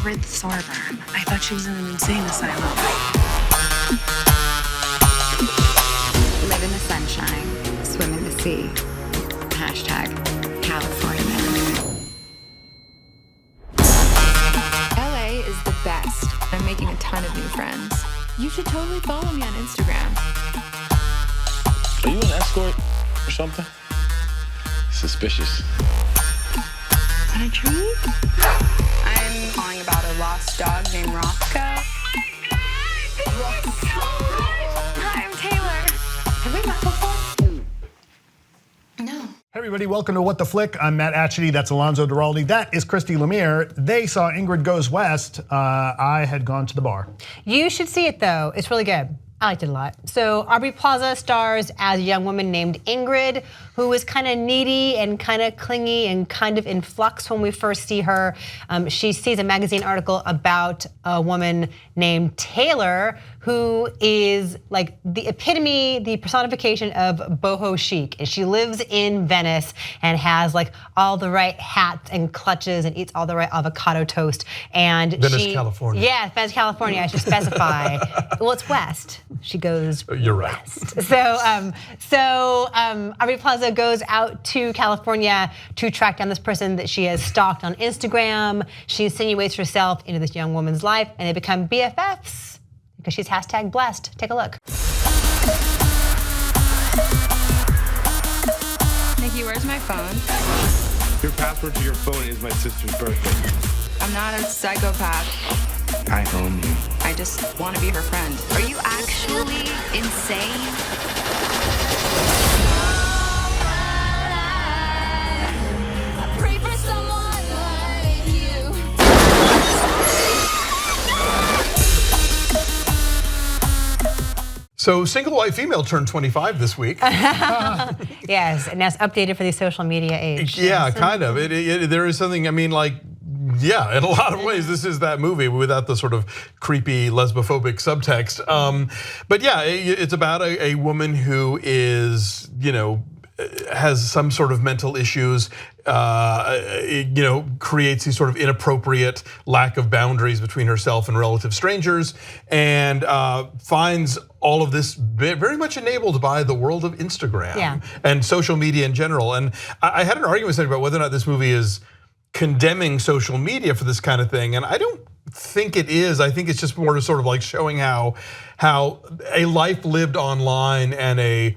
Ingrid Thorburn. I thought she was in an insane asylum. Live in the sunshine, swim in the sea. Hashtag California. LA is the best. I'm making a ton of new friends. You should totally follow me on Instagram. Are you an escort or something? Suspicious. Is that a dream? I'm calling about a lost dog named Roscoe. Hi, I'm Taylor. Have we met before? No. Hey everybody, welcome to What the Flick. I'm Matt Atchity, that's Alonzo Duralde, that is Christy Lemire. They saw Ingrid Goes West. I had gone to the bar. You should see it though, it's really good. I liked it a lot. So Aubrey Plaza stars as a young woman named Ingrid, who is kind of needy and kind of clingy and kind of in flux when we first see her. She sees a magazine article about a woman named Taylor, who is like the epitome, the personification of boho-chic. And she lives in Venice and has like all the right hats and clutches and eats all the right avocado toast. And Venice, California. Yeah, Venice, California, I should specify. Well, it's west. She goes You're right. west. So Aubrey Plaza goes out to California to track down this person that she has stalked on Instagram. She insinuates herself into this young woman's life and they become BFFs because she's hashtag blessed. Take a look. Nikki, where's my phone? Your password to your phone is my sister's birthday. I'm not a psychopath. I own you. I just want to be her friend. Are you actually insane? So single white female turned 25 this week. Yes, and that's updated for the social media age. Yeah, kind of. There is something, I mean, like, yeah, in a lot of ways, this is that movie without the sort of creepy lesbophobic subtext. But yeah, it's about a woman who is, has some sort of mental issues, creates these sort of inappropriate lack of boundaries between herself and relative strangers, and finds all of this very much enabled by the world of Instagram and social media in general. And I had an argument with somebody about whether or not this movie is condemning social media for this kind of thing, and I don't think it is. I think it's just more to sort of like showing how a life lived online and a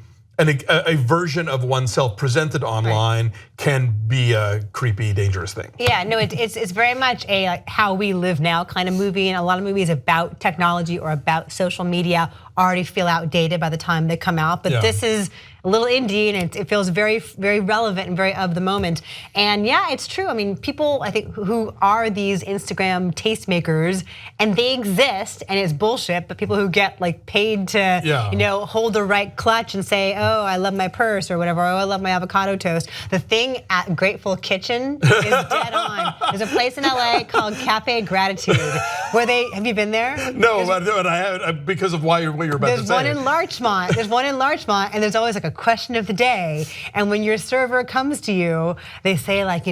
version of oneself presented online can be a creepy, dangerous thing. Yeah, no, it's very much a like how we live now kind of movie, and a lot of movies about technology or about social media already feel outdated by the time they come out. But this is a little indie, and it feels very, very relevant and very of the moment. And yeah, it's true. I mean, people I think who are these Instagram tastemakers, and they exist, and it's bullshit. But people who get like paid to, hold the right clutch and say, oh, I love my purse or whatever. Oh, I love my avocado toast. The thing at Grateful Kitchen is dead on. There's a place in LA called Cafe Gratitude where have you been there? No, but I haven't because of what you're about to say. There's one in Larchmont. There's one in Larchmont, and there's always like a question of the day. And when your server comes to you, they say like,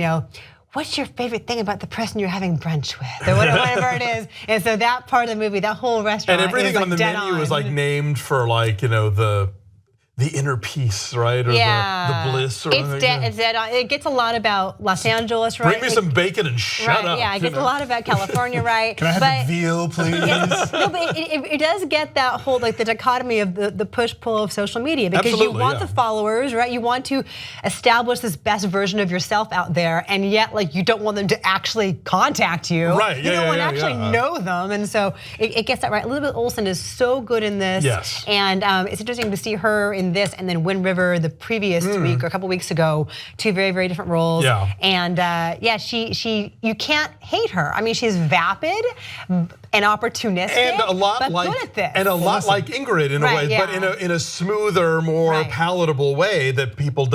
what's your favorite thing about the person you're having brunch with, or whatever it is. And so that part of the movie, that whole restaurant, and everything is on the menu is like named for like the inner peace, right? Or the bliss. Or it's dead on. It gets a lot about Los Angeles, right? Bring me some bacon and shut up. Yeah, it gets a lot about California, right? Can I have the veal, please? No, but it does get that whole like the dichotomy of the push-pull of social media, because you want the followers, right? You want to establish this best version of yourself out there, and yet like you don't want them to actually contact you. Right. You don't want to actually know them, and so it gets that right. Elizabeth Olsen is so good in this. Yes. And it's interesting to see her in this, and then Wind River the previous week or a couple weeks ago, two very, very different roles. Yeah. And you can't hate her. I mean, she's vapid, and opportunistic, and a lot but like good at this. and a lot like Ingrid in a Right, way, but in a smoother, more Right. palatable way that people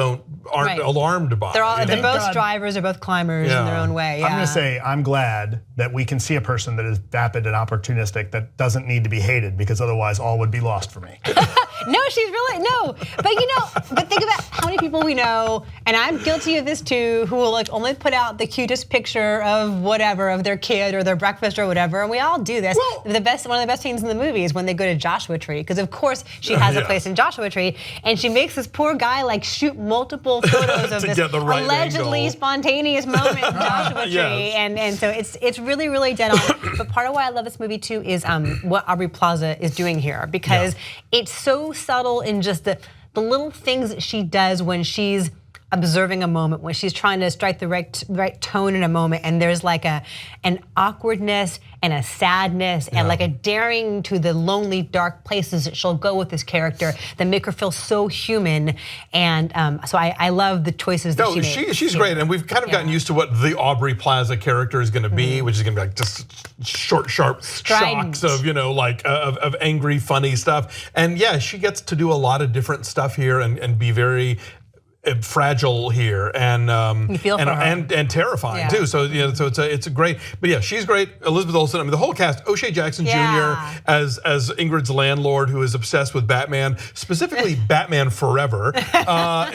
aren't Right. alarmed by. They're both strivers, they're both climbers in their own way. I'm gonna say I'm glad that we can see a person that is vapid and opportunistic that doesn't need to be hated, because otherwise all would be lost for me. No, she's really, no. But think about how many people we know, and I'm guilty of this too, who will like only put out the cutest picture of whatever, of their kid or their breakfast or whatever, and we all do this. Well, one of the best scenes in the movie is when they go to Joshua Tree, because of course she has a place in Joshua Tree, and she makes this poor guy like shoot multiple photos of To this get the right allegedly angle. spontaneous moment in Joshua Tree, Yes. and so it's really, really dead on. But part of why I love this movie too is what Aubrey Plaza is doing here, because it's so subtle in just the little things that she does when she's observing a moment, when she's trying to strike the right tone in a moment, and there's like an awkwardness and a sadness and like a daring to the lonely, dark places that she'll go with this character that make her feel so human. And so I love the choices that she makes. She's great, and we've kind of gotten used to what the Aubrey Plaza character is going to be, which is going to be like just short, sharp Strident. shocks of of angry, funny stuff. And yeah, she gets to do a lot of different stuff here and be very fragile here, and You feel for her. and terrifying too. So so it's a great. But yeah, she's great. Elizabeth Olsen. I mean, the whole cast. O'Shea Jackson Jr. as Ingrid's landlord, who is obsessed with Batman, specifically Batman Forever,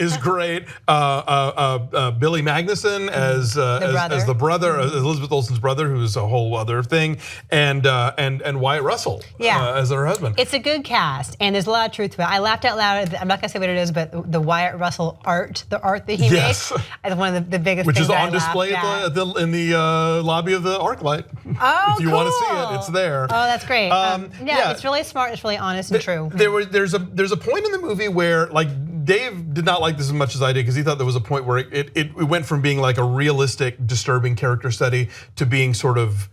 is great. Billy Magnuson as the brother, as Elizabeth Olsen's brother, who is a whole other thing, and Wyatt Russell as her husband. It's a good cast, and there's a lot of truth to it. I laughed out loud. I'm not gonna say what it is, but the Wyatt Russell the art that he makes is one of the biggest Which things is that on display in the lobby of the ArcLight. Oh, if you want to see it, it's there. Oh, that's great. It's really smart. It's really honest and true. There's a point in the movie where like Dave did not like this as much as I did, because he thought there was a point where it went from being like a realistic, disturbing character study to being sort of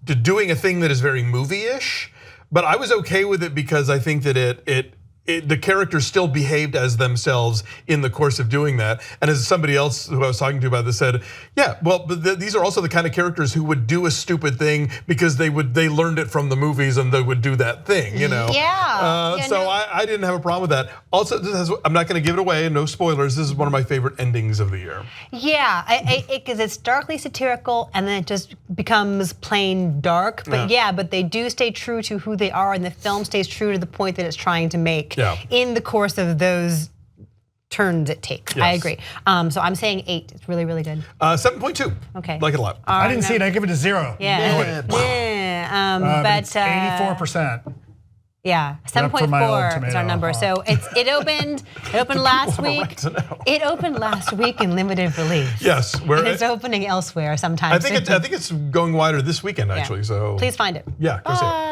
to doing a thing that is very movie-ish. But I was okay with it because I think that the characters still behaved as themselves in the course of doing that. And as somebody else who I was talking to about this said, yeah, well, but these are also the kind of characters who would do a stupid thing because they learned it from the movies and they would do that thing, I didn't have a problem with that. Also, I'm not going to give it away, no spoilers. This is one of my favorite endings of the year. Yeah, because it's darkly satirical and then it just becomes plain dark. But but they do stay true to who they are, and the film stays true to the point that it's trying to make in the course of those turns it takes. Yes. I agree. So I'm saying 8. It's really, really good. 7.2. Okay. Like it a lot. I didn't see it. I give it a 0. Yeah. But it's 84%. Yeah, Up for my old 7.4 is our number. So it opened last week. It opened last week in limited release. Yes, and it's opening elsewhere sometime. I think it's going wider this weekend actually. So please find it. Yeah, go see it.